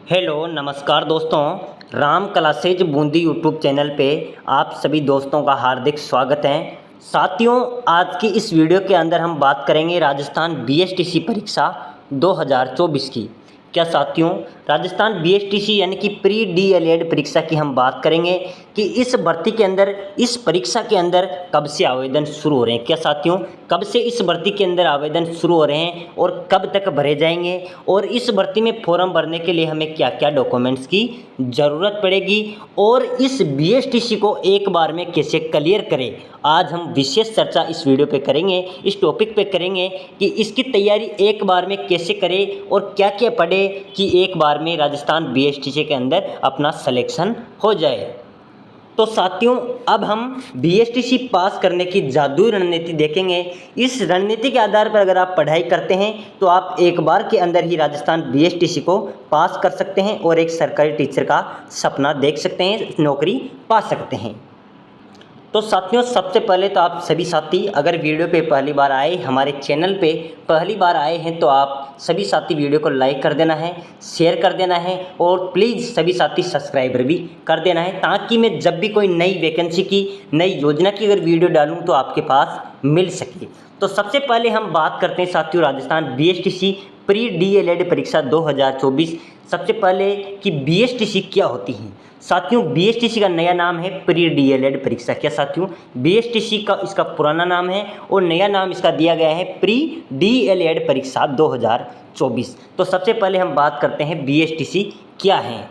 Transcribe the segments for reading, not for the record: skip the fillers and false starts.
Hello नमस्कार दोस्तों। Ram classes Bundi YouTube channel पे आप सभी दोस्तों का हार्दिक स्वागत है। साथियों, आज की इस वीडियो के अंदर हम बात करेंगे राजस्थान बीएसटीसी परीक्षा 2024 की। क्या साथियों, राजस्थान बीएसटीसी यानी कि प्री डीएलएड परीक्षा की हम बात करेंगे कि इस भर्ती के अंदर, इस परीक्षा के अंदर कब से आवेदन शुरू हो रहे हैं। क्या साथियों, कब से इस भर्ती के अंदर आवेदन शुरू हो रहे हैं और कब तक भरे जाएंगे, और इस भर्ती में फॉर्म भरने के लिए हमें क्या क्या डॉक्यूमेंट्स की ज़रूरत पड़ेगी और इस बीएसटीसी को एक बार में कैसे क्लियर करें, आज हम विशेष चर्चा इस वीडियो पे करेंगे, इस टॉपिक पे करेंगे कि इसकी तैयारी एक बार में कैसे करें और क्या क्या पढ़े कि एक बार में राजस्थान बीएसटीसी के अंदर अपना सिलेक्शन हो जाए। तो साथियों, अब हम बीएसटीसी पास करने की जादुई रणनीति देखेंगे। इस रणनीति के आधार पर अगर आप पढ़ाई करते हैं तो आप एक बार के अंदर ही राजस्थान बीएसटीसी को पास कर सकते हैं और एक सरकारी टीचर का सपना देख सकते हैं, नौकरी पा सकते हैं। तो साथियों, सबसे पहले तो आप सभी साथी अगर वीडियो पे पहली बार आए, हमारे चैनल पे पहली बार आए हैं, तो आप सभी साथी वीडियो को लाइक कर देना है, शेयर कर देना है और प्लीज़ सभी साथी सब्सक्राइबर भी कर देना है, ताकि मैं जब भी कोई नई वैकेंसी की, नई योजना की अगर वीडियो डालूँ तो आपके पास मिल सके। तो सबसे पहले हम बात करते हैं साथियों राजस्थान बीएसटीसी प्री डीएलएड परीक्षा 2024। सबसे पहले कि बीएसटीसी क्या होती है। साथियों, बीएसटीसी का नया नाम है प्री डीएलएड परीक्षा। क्या साथियों, बीएसटीसी का इसका पुराना नाम है और नया नाम इसका दिया गया है प्री डीएलएड परीक्षा 2024। तो सबसे पहले हम बात करते हैं बीएसटीसी क्या है।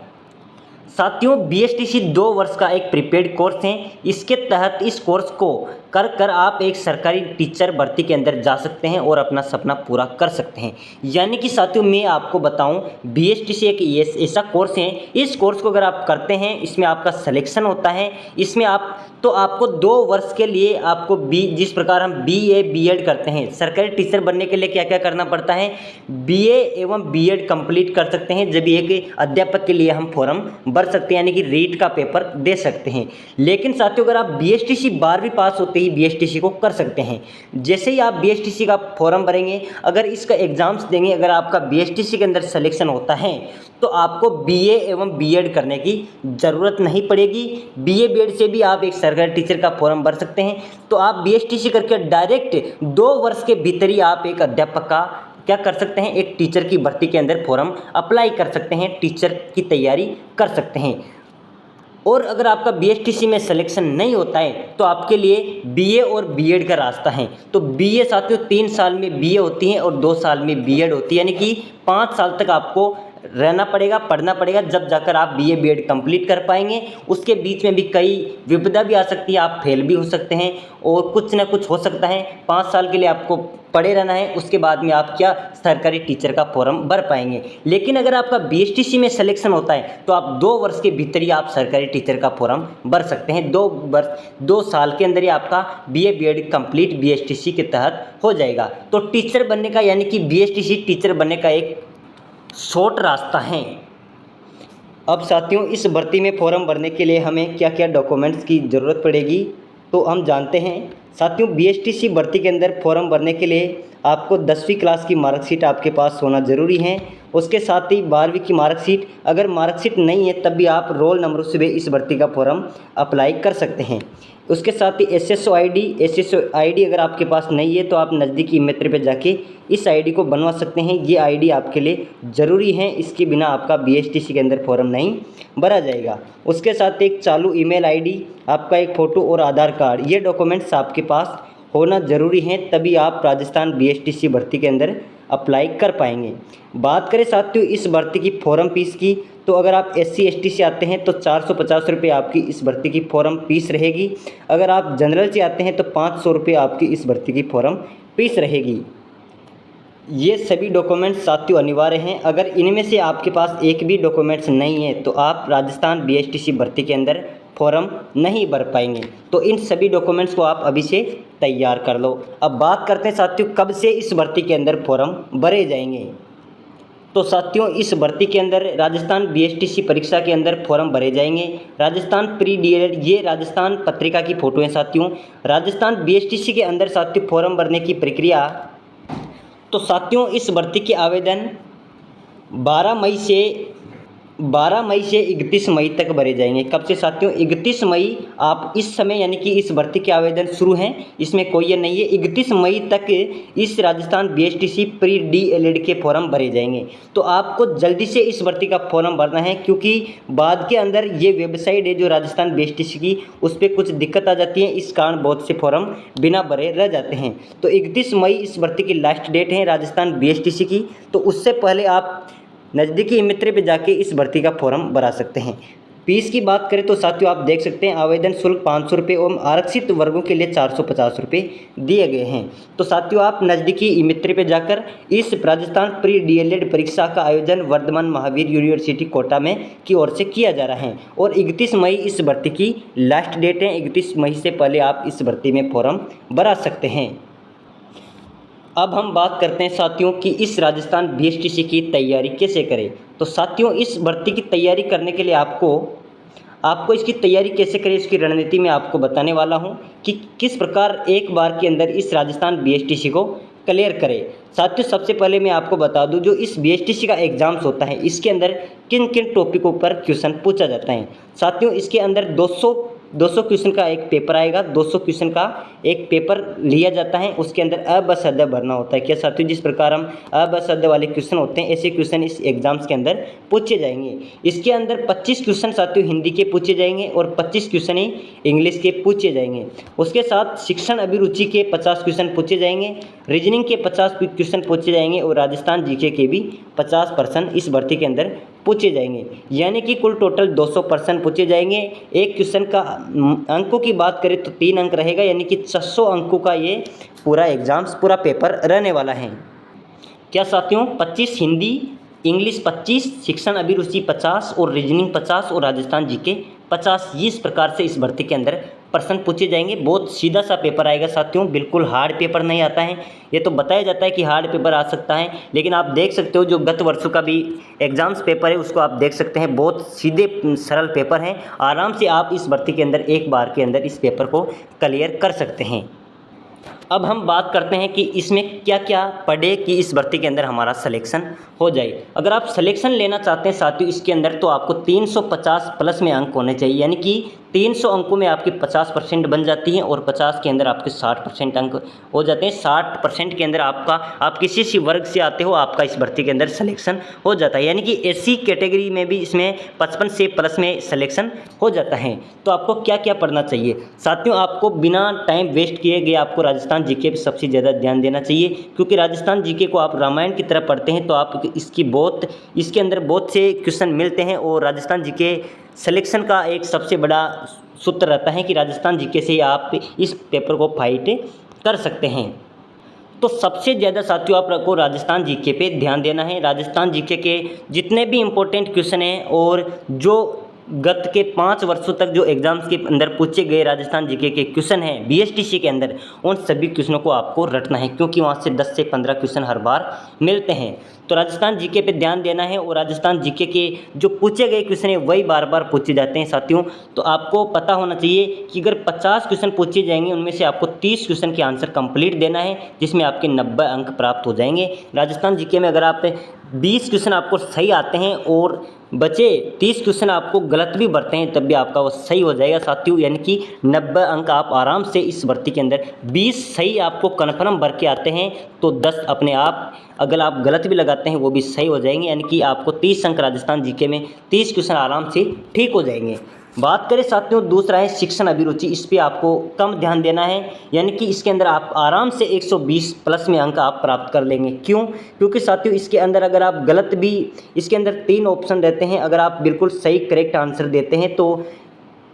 साथियों, बीएसटीसी 2 वर्ष का एक प्रीपेड कोर्स है। इसके तहत इस कोर्स को कर आप एक सरकारी टीचर भर्ती के अंदर जा सकते हैं और अपना सपना पूरा कर सकते हैं। यानी कि साथियों, मैं आपको बताऊं, बीएसटीसी एक ऐसा कोर्स है, इस कोर्स को अगर आप करते हैं, इसमें आपका सिलेक्शन होता है। इसमें आपको 2 वर्ष के लिए आपको जिस प्रकार हम बीए बीएड करते हैं, सरकारी टीचर बनने के लिए क्या क्या करना पड़ता है, बीए एवं बीएड कंप्लीट कर सकते हैं, जब एक अध्यापक के लिए हम फॉर्म भर सकते हैं, यानी कि रीट का पेपर दे सकते हैं। लेकिन साथियों, अगर आप बीएसटीसी 12वीं पास होते ही बीएसटीसी को कर सकते हैं। जैसे ही आप बीएसटीसी का फॉर्म भरेंगे, अगर इसका एग्जाम्स देंगे, अगर आपका बीएसटीसी के अंदर सिलेक्शन होता है तो आपको बीए एवं बीएड करने की ज़रूरत नहीं पड़ेगी। बीए बीएड से भी आप एक सरकारी टीचर का फॉर्म भर सकते हैं। तो आप बीएसटीसी करके डायरेक्ट 2 वर्ष के भीतर ही आप एक अध्यापक का क्या कर सकते हैं, एक टीचर की भर्ती के अंदर फॉर्म अप्लाई कर सकते हैं, टीचर की तैयारी कर सकते हैं। और अगर आपका बीएसटीसी में सिलेक्शन नहीं होता है तो आपके लिए बीए और बीएड का रास्ता है। तो बीए साथियों 3 साल में बीए होती है और 2 साल में बीएड होती है, यानी कि 5 साल तक आपको रहना पड़ेगा, पढ़ना पड़ेगा, जब जाकर आप बीए बीएड कंप्लीट कर पाएंगे। उसके बीच में भी कई विपदा भी आ सकती है, आप फेल भी हो सकते हैं और कुछ ना कुछ हो सकता है। 5 साल के लिए आपको पढ़े रहना है, उसके बाद में आप क्या सरकारी टीचर का फॉर्म भर पाएंगे। लेकिन अगर आपका बीएसटीसी में सिलेक्शन होता है तो आप 2 वर्ष के भीतर ही आप सरकारी टीचर का फॉर्म भर सकते हैं। 2 साल के अंदर ही आपका बीए बीएड कंप्लीट बीएसटीसी के तहत हो जाएगा। तो टीचर बनने का, यानी कि बीएसटीसी टीचर बनने का एक शॉर्ट रास्ता है। अब साथियों, इस भर्ती में फॉर्म भरने के लिए हमें क्या क्या डॉक्यूमेंट्स की ज़रूरत पड़ेगी तो हम जानते हैं। साथियों, बीएसटीसी भर्ती के अंदर फॉर्म भरने के लिए आपको 10वीं क्लास की मार्कशीट आपके पास होना ज़रूरी है। उसके साथ ही 12वीं की मार्कशीट, अगर मार्कशीट नहीं है तब भी आप रोल नंबर से भी इस भर्ती का फॉर्म अप्लाई कर सकते हैं। उसके साथ ही एसएसओ आईडी अगर आपके पास नहीं है तो आप नज़दीकी मित्र पे जाके इस आईडी को बनवा सकते हैं। ये आईडी आपके लिए ज़रूरी है, इसके बिना आपका बीएसटीसी के अंदर फॉर्म नहीं भरा जाएगा। उसके साथ एक चालू ईमेल आईडी, आपका एक फ़ोटो और आधार कार्ड, ये डॉक्यूमेंट्स आपके पास होना ज़रूरी है, तभी आप राजस्थान बीएसटीसी भर्ती के अंदर अप्लाई कर पाएंगे। बात करें साथियों इस भर्ती की फॉर्म फीस की, तो अगर आप एससी एसटी से आते हैं तो 450 रुपये आपकी इस भर्ती की फॉर्म फीस रहेगी। अगर आप जनरल से आते हैं तो 500 रुपये आपकी इस भर्ती की फॉर्म फीस रहेगी। ये सभी डॉक्यूमेंट्स साथियों अनिवार्य हैं। अगर इनमें से आपके पास एक भी डॉक्यूमेंट्स नहीं है तो आप राजस्थान बीएसटीसी भर्ती के अंदर फॉर्म नहीं भर पाएंगे। तो इन सभी डॉक्यूमेंट्स को आप अभी से तैयार कर लो। अब बात करते हैं साथियों कब से इस भर्ती के अंदर फॉर्म भरे जाएंगे। तो साथियों, इस भर्ती के अंदर राजस्थान बीएसटीसी परीक्षा के अंदर फॉर्म भरे जाएंगे। राजस्थान प्री डीएलएड, ये राजस्थान पत्रिका की फ़ोटो है साथियों। राजस्थान बीएसटीसी के अंदर साथियों फॉर्म भरने की प्रक्रिया, तो साथियों इस भर्ती के आवेदन 12 मई से 12 मई से 31 मई तक भरे जाएंगे। कब से साथियों? 31 मई आप इस समय यानी कि इस भर्ती के आवेदन शुरू हैं, इसमें कोई ये नहीं है। 31 मई तक इस राजस्थान बीएसटीसी प्री डीएलएड के फॉर्म भरे जाएंगे। तो आपको जल्दी से इस भर्ती का फॉर्म भरना है, क्योंकि बाद के अंदर ये वेबसाइट है जो राजस्थान बीएसटीसी की, उस पर कुछ दिक्कत आ जाती है, इस कारण बहुत से फॉर्म बिना भरे रह जाते हैं। तो 31 मई इस भर्ती की लास्ट डेट है राजस्थान बीएसटीसी की। तो उससे पहले आप नज़दीकी मित्र पे जाके इस भर्ती का फॉर्म भरा सकते हैं। फीस की बात करें तो साथियों आप देख सकते हैं आवेदन शुल्क 500 रुपये एवं आरक्षित वर्गों के लिए 450 रुपये दिए गए हैं। तो साथियों आप नज़दीकी मित्र पे जाकर इस राजस्थान प्री डीएलएड परीक्षा का आयोजन वर्धमान महावीर यूनिवर्सिटी कोटा में की ओर से किया जा रहा है और 31 मई इस भर्ती की लास्ट डेट है। 31 मई से पहले आप इस भर्ती में फॉर्म भरा सकते हैं। अब हम बात करते हैं साथियों कि इस राजस्थान बीएसटीसी की तैयारी कैसे करें। तो साथियों इस भर्ती की तैयारी करने के लिए आपको इसकी तैयारी कैसे करें, इसकी रणनीति मैं आपको बताने वाला हूं कि किस प्रकार एक बार के अंदर इस राजस्थान बीएसटीसी को क्लियर करें। साथियों सबसे पहले मैं आपको बता दूं, जो इस बीएसटीसी का एग्ज़ाम्स होता है इसके अंदर किन किन टॉपिकों पर क्वेश्चन पूछा जाता है। साथियों इसके अंदर 200 क्वेश्चन का एक पेपर आएगा। 200 क्वेश्चन का एक पेपर लिया जाता है, उसके अंदर अ ब स द भरना होता है। क्या साथियों? जिस प्रकार हम अ ब स द वाले क्वेश्चन होते हैं ऐसे क्वेश्चन इस एग्जाम्स के अंदर पूछे जाएंगे। इसके अंदर 25 क्वेश्चन साथियों हिंदी के पूछे जाएंगे और 25 क्वेश्चन ही इंग्लिश के पूछे जाएंगे। उसके साथ शिक्षण अभिरुचि के 50 क्वेश्चन पूछे जाएंगे, रीजनिंग के 50 क्वेश्चन पूछे जाएंगे और राजस्थान जीके के भी 50% इस भर्ती के अंदर पूछे जाएंगे। यानी कि कुल टोटल 200% पूछे जाएंगे। एक क्वेश्चन का अंकों की बात करें तो 3 अंक रहेगा, यानी कि 600 अंकों का ये पूरा एग्जाम्स पूरा पेपर रहने वाला है। क्या साथियों? 25 हिंदी, इंग्लिश 25, शिक्षण अभिरुचि 50 और रीजनिंग 50 और राजस्थान जीके 50। इस प्रकार से इस भर्ती के अंदर प्रश्न पूछे जाएंगे। बहुत सीधा सा पेपर आएगा साथियों, बिल्कुल हार्ड पेपर नहीं आता है। ये तो बताया जाता है कि हार्ड पेपर आ सकता है, लेकिन आप देख सकते हो जो गत वर्षों का भी एग्जाम्स पेपर है उसको आप देख सकते हैं, बहुत सीधे सरल पेपर हैं। आराम से आप इस भर्ती के अंदर एक बार के अंदर इस पेपर को क्लियर कर सकते हैं। अब हम बात करते हैं कि इसमें क्या क्या पढ़े कि इस भर्ती के अंदर हमारा सिलेक्शन हो जाए। अगर आप सिलेक्शन लेना चाहते हैं साथियों इसके अंदर, तो आपको 350 प्लस में अंक होने चाहिए, यानी कि 300 अंकों में आपकी 50% बन जाती है और 50 के अंदर आपके 60% अंक हो जाते हैं। 60% के अंदर आप किसी सी वर्ग से आते हो, आपका इस भर्ती के अंदर सिलेक्शन हो जाता है। यानी कि एससी कैटेगरी में भी इसमें 55 से प्लस में सिलेक्शन हो जाता है। तो आपको क्या क्या पढ़ना चाहिए साथियों? आपको बिना टाइम वेस्ट किए गए आपको राजस्थान जीके पर सबसे ज़्यादा ध्यान देना चाहिए, क्योंकि राजस्थान जीके को आप रामायण की तरह पढ़ते हैं तो आप इसके अंदर बहुत से क्वेश्चन मिलते हैं। और राजस्थान जीके सिलेक्शन का एक सबसे बड़ा सूत्र रहता है कि राजस्थान जीके से आप इस पेपर को फाइट कर सकते हैं। तो सबसे ज़्यादा साथियों आपको राजस्थान जीके पे ध्यान देना है। राजस्थान जीके के जितने भी इम्पोर्टेंट क्वेश्चन हैं और जो गत के 5 वर्षों तक जो एग्जाम्स के अंदर पूछे गए राजस्थान जीके के क्वेश्चन हैं बीएसटीसी के अंदर, उन सभी क्वेश्चनों को आपको रटना है, क्योंकि वहाँ से 10 से 15 क्वेश्चन हर बार मिलते हैं। तो राजस्थान जीके पे ध्यान देना है और राजस्थान जीके के जो पूछे गए क्वेश्चन हैं वही बार बार पूछे जाते हैं साथियों। तो आपको पता होना चाहिए कि अगर 50 क्वेश्चन पूछे जाएंगे उनमें से आपको 30 क्वेश्चन के आंसर कंप्लीट देना है, जिसमें आपके 90 अंक प्राप्त हो जाएंगे। राजस्थान जीके में अगर आप 20 क्वेश्चन आपको सही आते हैं और बचे 30 क्वेश्चन आपको गलत भी भरते हैं तब भी आपका वो सही हो जाएगा साथियों। यानी कि 90 अंक आप आराम से इस भर्ती के अंदर 20 सही आपको कन्फर्म भर के आते हैं तो 10 अपने आप अगर आप गलत भी लगाते हैं वो भी सही हो जाएंगे। यानी कि आपको 30 अंक राजस्थान जीके में 30 क्वेश्चन आराम से ठीक हो जाएंगे। बात करें साथियों दूसरा है शिक्षण अभिरुचि, इस पे आपको कम ध्यान देना है। यानी कि इसके अंदर आप आराम से 120 प्लस में अंक आप प्राप्त कर लेंगे। क्यों? क्योंकि साथियों इसके अंदर अगर आप गलत भी, इसके अंदर 3 ऑप्शन रहते हैं, अगर आप बिल्कुल सही करेक्ट आंसर देते हैं तो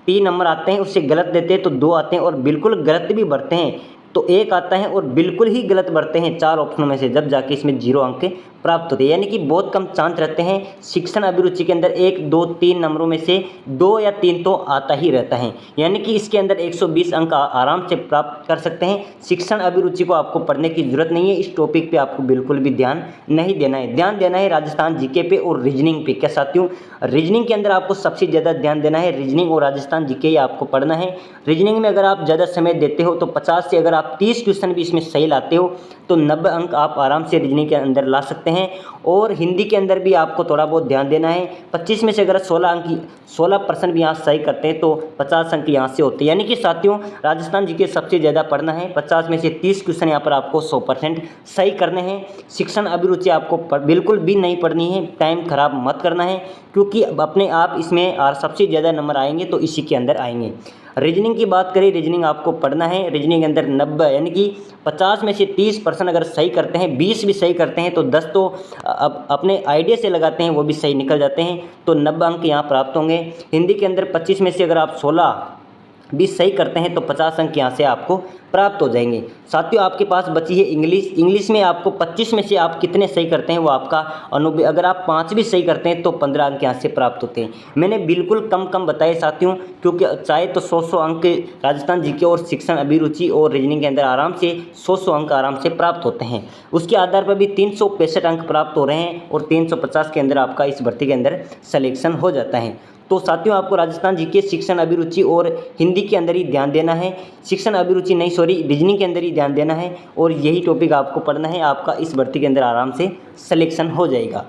3 नंबर आते हैं, उससे गलत देते हैं तो 2 आते हैं, और बिल्कुल गलत भी भरते हैं तो 1 आता है, और बिल्कुल ही गलत भरते हैं 4 ऑप्शनों में से जब जाके इसमें 0 अंक प्राप्त होते हैं। यानी कि बहुत कम चांस रहते हैं शिक्षण अभिरुचि के अंदर 1, 2, 3 नंबरों में से 2 या 3 तो आता ही रहता है। यानी कि इसके अंदर 120 अंक आराम से प्राप्त कर सकते हैं। शिक्षण अभिरुचि को आपको पढ़ने की जरूरत नहीं है, इस टॉपिक पे आपको बिल्कुल भी ध्यान नहीं देना है। ध्यान देना है राजस्थान जीके पे और रीजनिंग पे। क्या साथियों? रीजनिंग के अंदर आपको सबसे ज़्यादा ध्यान देना है, रीजनिंग और राजस्थान जीके ही आपको पढ़ना है। रीजनिंग में अगर आप ज़्यादा समय देते हो तो 50 से अगर आप आप 30 क्वेश्चन भी इसमें सही लाते हो तो 90 अंक आप आराम से रीजनिंग के अंदर ला सकते हैं। और हिंदी के अंदर भी आपको थोड़ा बहुत ध्यान देना है। 25 में से अगर 16% भी यहाँ सही करते हैं तो 50 अंक यहाँ से होते हैं। यानी कि साथियों राजस्थान जीके सबसे ज़्यादा पढ़ना है। 50 में से 30 क्वेश्चन यहाँ पर आपको 100% सही करने हैं। शिक्षण अभिरुचि आपको बिल्कुल भी नहीं पढ़नी है, टाइम खराब मत करना है, क्योंकि अब अपने आप इसमें सबसे ज़्यादा नंबर आएंगे तो इसी के अंदर आएंगे। रीजनिंग की बात करें, रीजनिंग आपको पढ़ना है। रीजनिंग के अंदर 90 यानी कि 50 में से 30% अगर सही करते हैं, 20 भी सही करते हैं तो 10 तो अपने आइडिया से लगाते हैं, वो भी सही निकल जाते हैं, तो 90 अंक यहाँ प्राप्त होंगे। हिंदी के अंदर 25 में से अगर आप 16 भी सही करते हैं तो 50 अंक यहाँ से आपको प्राप्त हो जाएंगे। साथियों आपके पास बची है इंग्लिश। इंग्लिश में आपको 25 में से आप कितने सही करते हैं वो आपका अनुभव, अगर आप 5 भी सही करते हैं तो 15 अंक यहाँ से प्राप्त होते हैं। मैंने बिल्कुल कम बताए साथियों, क्योंकि चाहे तो 100 अंक राजस्थान जीके और शिक्षण अभिरुचि और रीजनिंग के अंदर आराम से 100 अंक आराम से प्राप्त होते हैं। उसके आधार पर भी 365 अंक प्राप्त हो रहे हैं और 350 के अंदर आपका इस भर्ती के अंदर सिलेक्शन हो जाता है। तो साथियों आपको राजस्थान जीके शिक्षण अभिरुचि और हिंदी के अंदर ही ध्यान देना है, शिक्षण अभिरुचि नहीं सॉरी रीजनिंग के अंदर ही ध्यान देना है, और यही टॉपिक आपको पढ़ना है। आपका इस भर्ती के अंदर आराम से सिलेक्शन हो जाएगा।